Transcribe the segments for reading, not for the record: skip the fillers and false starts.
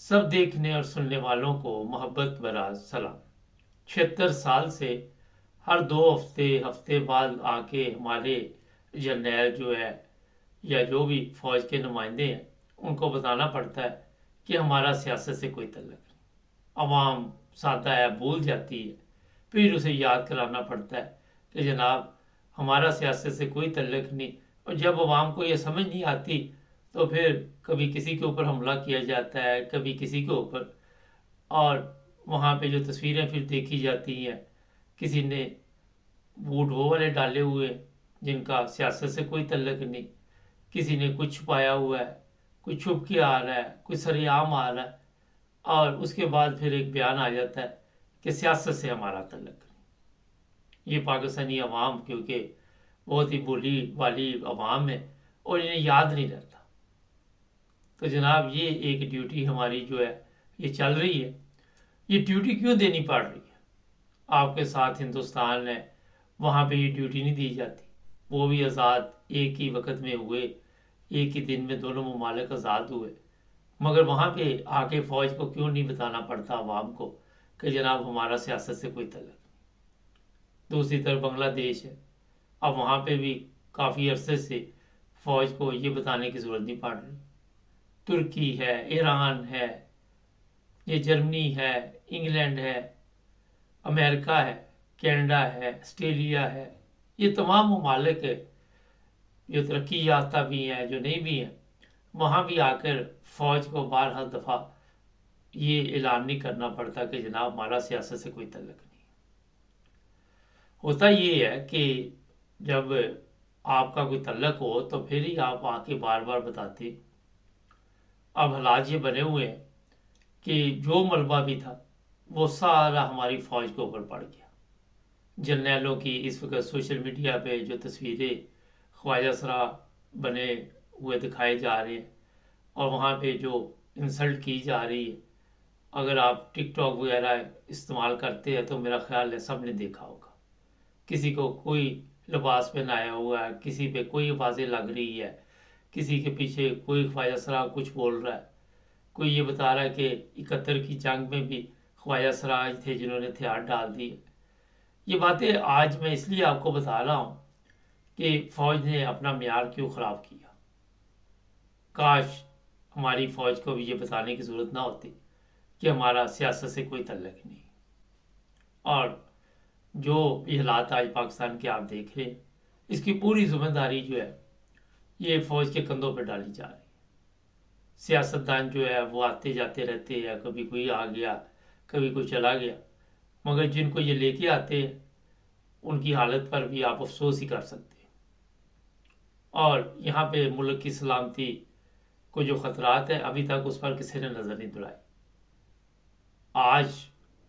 सब देखने और सुनने वालों को मोहब्बत भरा सलाम। 76 साल से हर 2 हफ्ते बाद आके हमारे जर्नैल जो है या जो भी फौज के नुमाइंदे हैं उनको बताना पड़ता है कि हमारा सियासत से कोई तल्लुक नहीं। अवाम सादा है, भूल जाती है, फिर उसे याद कराना पड़ता है कि जनाब हमारा सियासत से कोई तल्लुक नहीं। और जब अवाम को यह समझ नहीं आती तो फिर कभी किसी के ऊपर हमला किया जाता है, कभी किसी के ऊपर। और वहाँ पे जो तस्वीरें फिर देखी जाती हैं, किसी ने बूट वो वाले डाले हुए जिनका सियासत से कोई तल्लुक नहीं, किसी ने कुछ छुपाया हुआ है, कोई छुप के आ रहा है, कोई सरेआम आ रहा है, और उसके बाद फिर एक बयान आ जाता है कि सियासत से हमारा तल्लुक नहीं। ये पाकिस्तानी अवाम क्योंकि बहुत ही बोली वाली अवाम है और इन्हें याद नहीं रहता। तो जनाब ये एक ड्यूटी हमारी जो है ये चल रही है। ये ड्यूटी क्यों देनी पड़ रही है? आपके साथ हिंदुस्तान है, वहाँ पे ये ड्यूटी नहीं दी जाती। वो भी आज़ाद एक ही वक्त में हुए, एक ही दिन में दोनों ममालिक आज़ाद हुए, मगर वहाँ पे आके फ़ौज को क्यों नहीं बताना पड़ता आवाम को कि जनाब हमारा सियासत से कोई तल्लुक नहीं। दूसरी तरफ बांग्लादेश है, अब वहाँ पे भी काफ़ी अरसे से फ़ौज को ये बताने की ज़रूरत नहीं पड़ रही। तुर्की है, ईरान है, ये जर्मनी है, इंग्लैंड है, अमेरिका है, कनाडा है, ऑस्ट्रेलिया है, ये तमाम ममालिक है जो तरक्की याफ्ता भी हैं, जो नहीं भी हैं, वहाँ भी आकर फ़ौज को बारहा दफ़ा ये ऐलान नहीं करना पड़ता कि जनाब हमारा सियासत से कोई तल्लुक नहीं। होता ये है कि जब आपका कोई तल्लुक हो तो फिर ही आप आके बार बार बताते। अब हालात ये बने हुए हैं कि जो मलबा भी था वो सारा हमारी फ़ौज के ऊपर पड़ गया। जर्नैलों की इस वक्त सोशल मीडिया पे जो तस्वीरें ख्वाजा सरा बने हुए दिखाए जा रहे हैं और वहाँ पे जो इंसल्ट की जा रही है, अगर आप टिकटॉक वगैरह इस्तेमाल करते हैं तो मेरा ख्याल है सब ने देखा होगा। किसी को कोई लिबास पहनाया हुआ है, किसी पे कोई आवाज़ें लग रही है, किसी के पीछे कोई ख्वाजा सरा कुछ बोल रहा है, कोई ये बता रहा है कि 71 की जंग में भी ख्वाजा सराज थे जिन्होंने हथियार डाल दिए। ये बातें आज मैं इसलिए आपको बता रहा हूँ कि फ़ौज ने अपना म्यार क्यों ख़राब किया। काश हमारी फ़ौज को भी ये बताने की ज़रूरत ना होती कि हमारा सियासत से कोई तल्लुक नहीं। और जो ये हालात आज पाकिस्तान के आप देख रहे हैं, इसकी पूरी जिम्मेदारी जो है ये फ़ौज के कंधों पर डाली जा रही है। सियासतदान जो है वो आते जाते रहते हैं, कभी कोई आ गया, कभी कोई चला गया, मगर जिनको ये लेके आते हैं उनकी हालत पर भी आप अफसोस ही कर सकते हैं। और यहाँ पे मुल्क की सलामती को जो ख़तरात है अभी तक उस पर किसी ने नज़र नहीं दुलाई। आज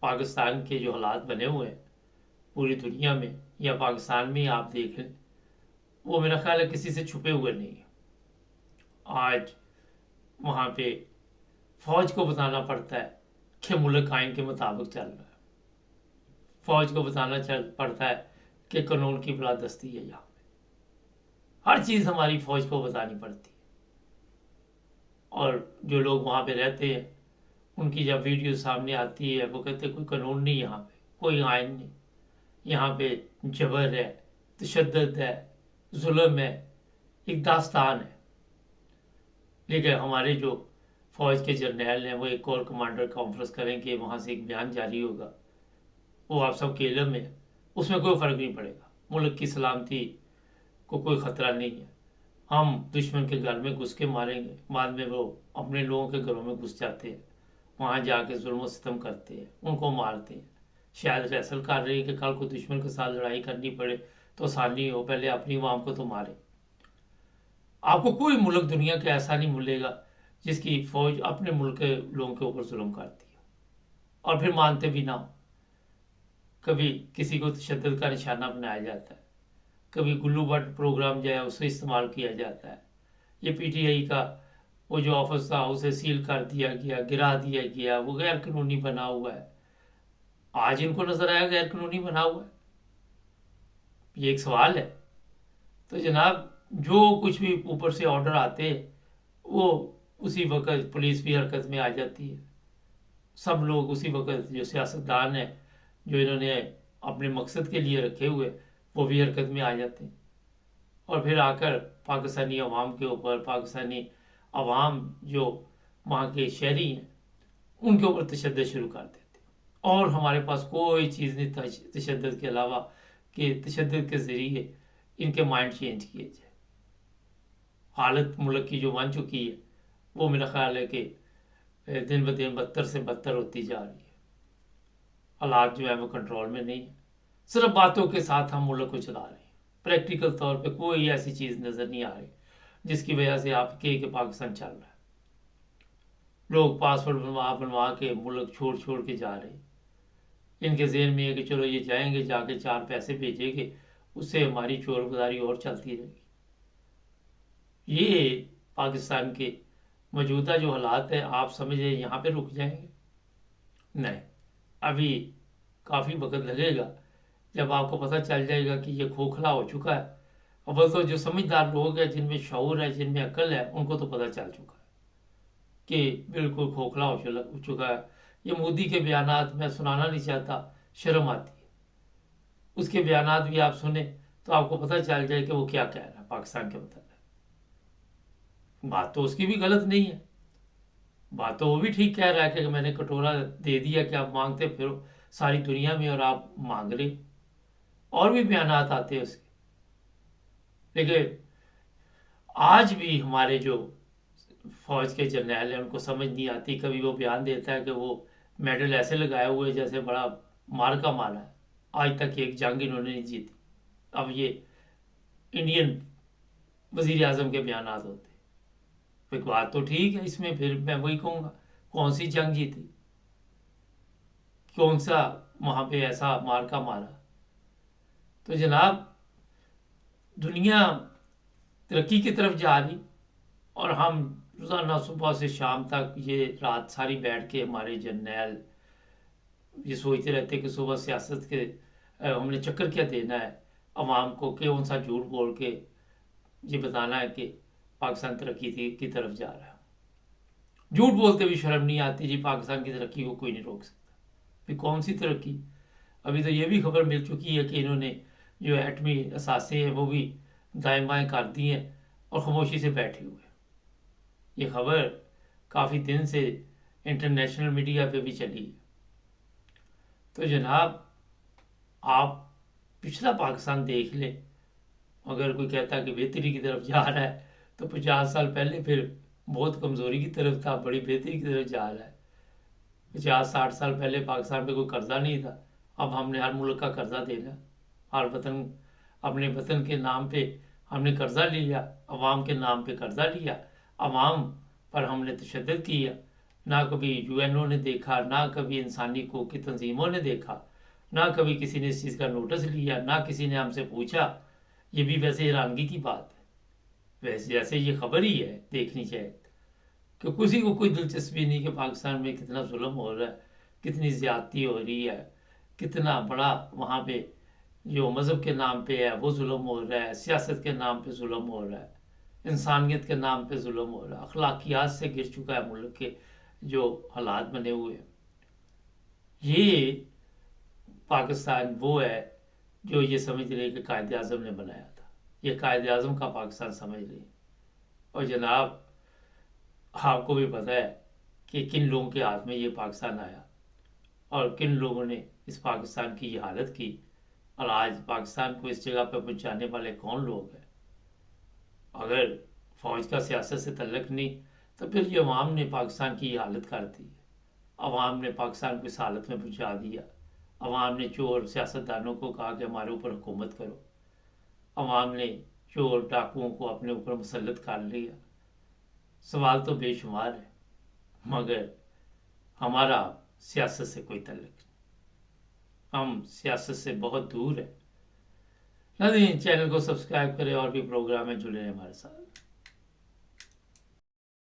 पाकिस्तान के जो हालात बने हुए हैं पूरी दुनिया में या पाकिस्तान में आप देख लें, वो मेरा ख्याल है किसी से छुपे हुए नहीं है। आज वहाँ पे फ़ौज को बताना पड़ता है कि मुल्क आइन के मुताबिक चल रहा है। फ़ौज को बताना पड़ता है कि कानून की बलादस्ती है। यहाँ पे हर चीज़ हमारी फ़ौज को बतानी पड़ती है। और जो लोग वहाँ पे रहते हैं उनकी जब वीडियो सामने आती है वो कहते हैं कोई कानून नहीं, यहाँ पे कोई आइन नहीं, यहाँ पे जबर है, तशद्दुद है, जुल्म है, एक दास्तान है। लेकिन हमारे जो फ़ौज के जर्नैल हैं वो एक और कमांडर कॉन्फ्रेंस करेंगे, वहाँ से एक बयान जारी होगा, वो आप सब के इल्म में, उसमें कोई फ़र्क नहीं पड़ेगा। मुल्क की सलामती को कोई ख़तरा नहीं है। हम दुश्मन के घर में घुस के मारेंगे, बाद में वो अपने लोगों के घरों में घुस जाते हैं, वहाँ जाके जुल्म सितम करते हैं, उनको मारते हैं। शायद फैसल कर रही है कि कल को दुश्मन के साथ लड़ाई करनी पड़े तो आसानी हो, पहले अपनी आवाम को तो मारे। आपको कोई मुल्क दुनिया का ऐसा नहीं मिलेगा जिसकी फ़ौज अपने मुल्क के लोगों के ऊपर जुल्म करती है और फिर मानते भी ना हो। कभी किसी को तशद्दुद का निशाना बनाया जाता है, कभी गुल्लू बट प्रोग्राम जो है उसे इस्तेमाल किया जाता है। ये पीटीआई का वो जो ऑफिस था उसे सील कर दिया गया, गिरा दिया गया, वो गैर कानूनी बना हुआ है। आज इनको नजर आया गैर कानूनी बना हुआ है? ये एक सवाल है। तो जनाब जो कुछ भी ऊपर से ऑर्डर आते वो उसी वक्त पुलिस भी हरकत में आ जाती है। सब लोग उसी वक्त, जो सियासतदान हैं, जो इन्होंने अपने मकसद के लिए रखे हुए, वो भी हरकत में आ जाते हैं और फिर आकर पाकिस्तानी अवाम के ऊपर, पाकिस्तानी अवाम जो वहाँ के शहरी हैं उनके ऊपर तशद्दुद शुरू कर देते हैं। और हमारे पास कोई चीज़ नहीं तशद्दुद के अलावा कि तशद्दुद के ज़रिए इनके माइंड चेंज किए जाए। हालत मुल्क की जो बन चुकी है वो मेरा ख्याल है कि दिन ब दिन बदतर से बदतर होती जा रही है। हालात जो है वो कंट्रोल में नहीं है। सिर्फ बातों के साथ हम मुल्क को चला रहे हैं, प्रैक्टिकल तौर पे कोई ऐसी चीज़ नज़र नहीं आ रही जिसकी वजह से आप कहें कि पाकिस्तान चल रहा है। लोग पासपोर्ट बनवा बनवा के मुल्क छोड़ छोड़ के जा रहे हैं। इनके ज़हन में है कि चलो ये जाएंगे, जाके 4 पैसे भेजेंगे, उससे हमारी चोर गुजारी और चलती रहेगी। ये पाकिस्तान के मौजूदा जो हालात है, आप समझे यहाँ पे रुक जाएंगे? नहीं, अभी काफ़ी वक्त लगेगा जब आपको पता चल जाएगा कि ये खोखला हो चुका है। अब तो जो समझदार लोग हैं, जिनमें शऊर है, जिनमें अक्ल है, उनको तो पता चल चुका है कि बिल्कुल खोखला हो चुका है। ये मोदी के बयानात मैं सुनाना नहीं चाहता, शर्म आती है। उसके बयानात भी आप सुने तो आपको पता चल जाए कि वो क्या कह रहा है पाकिस्तान के मतलब। बात तो उसकी भी गलत नहीं है, बात तो वो भी ठीक कह रहा है कि मैंने कटोरा दे दिया कि आप मांगते फिरो सारी दुनिया में और आप मांग रहे। और भी बयानात आते हैं उसके। लेकिन आज भी हमारे जो फौज के जर्नैल हैं उनको समझ नहीं आती। कभी वो बयान देता है कि वो मेडल ऐसे लगाए हुए जैसे बड़ा मार का मारा है, आज तक एक जंग इन्होंने नहीं जीती। अब ये इंडियन वजीर आजम के बयानात होते। एक बात तो ठीक है, इसमें फिर मैं वही कहूँगा, कौन सी जंग जीती, कौन सा वहाँ पे ऐसा मार का मारा। तो जनाब, दुनिया तरक्की की तरफ जा रही और हम रोज़ाना सुबह से शाम तक ये रात सारी बैठ के हमारे जर्नैल ये सोचते रहते कि सुबह सियासत के हमने चक्कर क्या देना है अवाम को, कि कौन सा झूठ बोल के ये बताना है कि पाकिस्तान तरक्की की तरफ जा रहा है। झूठ बोलते भी शर्म नहीं आती जी, पाकिस्तान की तरक्की को कोई नहीं रोक सकता। फिर कौन सी तरक्की? अभी तो ये भी खबर मिल चुकी है कि इन्होंने जो एटमी असासे हैं वो भी दाएं बाएं कर दी हैं और खामोशी से बैठे हुए। ये खबर काफ़ी दिन से इंटरनेशनल मीडिया पे भी चली है। तो जनाब, आप पिछला पाकिस्तान देख लें, अगर कोई कहता है कि बेहतरी की तरफ जा रहा है तो 50 साल पहले फिर बहुत कमज़ोरी की तरफ था, बड़ी बेहतरी की तरफ जा रहा है। 50-60 साल पहले पाकिस्तान पे कोई कर्जा नहीं था, अब हमने हर मुल्क का कर्जा देना, हर वतन, अपने वतन के नाम पे हमने कर्जा लिया, अवाम के नाम पे कर्जा लिया, अवाम पर हमने तशद्दुद किया। ना कभी यूएनओ ने देखा, ना कभी इंसानी हकूक़ की तंजीमों ने देखा, ना कभी किसी ने इस चीज़ का नोटिस लिया, ना किसी ने हमसे पूछा। ये भी वैसे हैरानगी की बात है, वैसे जैसे ये खबर ही है देखनी चाहिए कि किसी को कोई दिलचस्पी नहीं कि पाकिस्तान में कितना जुल्म हो रहा है, कितनी ज़्यादती हो रही है, कितना बड़ा वहाँ पे जो मज़हब के नाम पे है वो जुल्म हो रहा है, सियासत के नाम पे जुल्म हो रहा है, इंसानियत के नाम पे जुल्म हो रहा है, अखलाकियात से गिर चुका है मुल्क के जो हालात बने हुए हैं। ये पाकिस्तान वो है जो ये समझ रहे कि कायद आज़म ने बनाया था, ये कायद आज़म का पाकिस्तान समझ रहे। और जनाब, आपको भी पता है कि किन लोगों के हाथ में ये पाकिस्तान आया और किन लोगों ने इस पाकिस्तान की ये हालत की, और आज पाकिस्तान को इस जगह पर पहुंचाने वाले कौन लोग हैं। अगर फ़ौज का सियासत से तल्लुक़ नहीं तो फिर ये अवाम ने पाकिस्तान की ये हालत कर दी। अवाम ने पाकिस्तान को इस हालत में पहुंचा दिया। अवाम ने चोर सियासतदानों को कहा कि हमारे ऊपर हुकूमत करो। अवाम ने चोर डाकुओं को अपने ऊपर मुसल्लत कर लिया। सवाल तो बेशुमार है, मगर हमारा सियासत से कोई तल्लुक़ नहीं, हम सियासत से बहुत दूर है। नाज़रीन, चैनल को सब्सक्राइब करें और भी प्रोग्राम में जुड़े रहें हमारे साथ।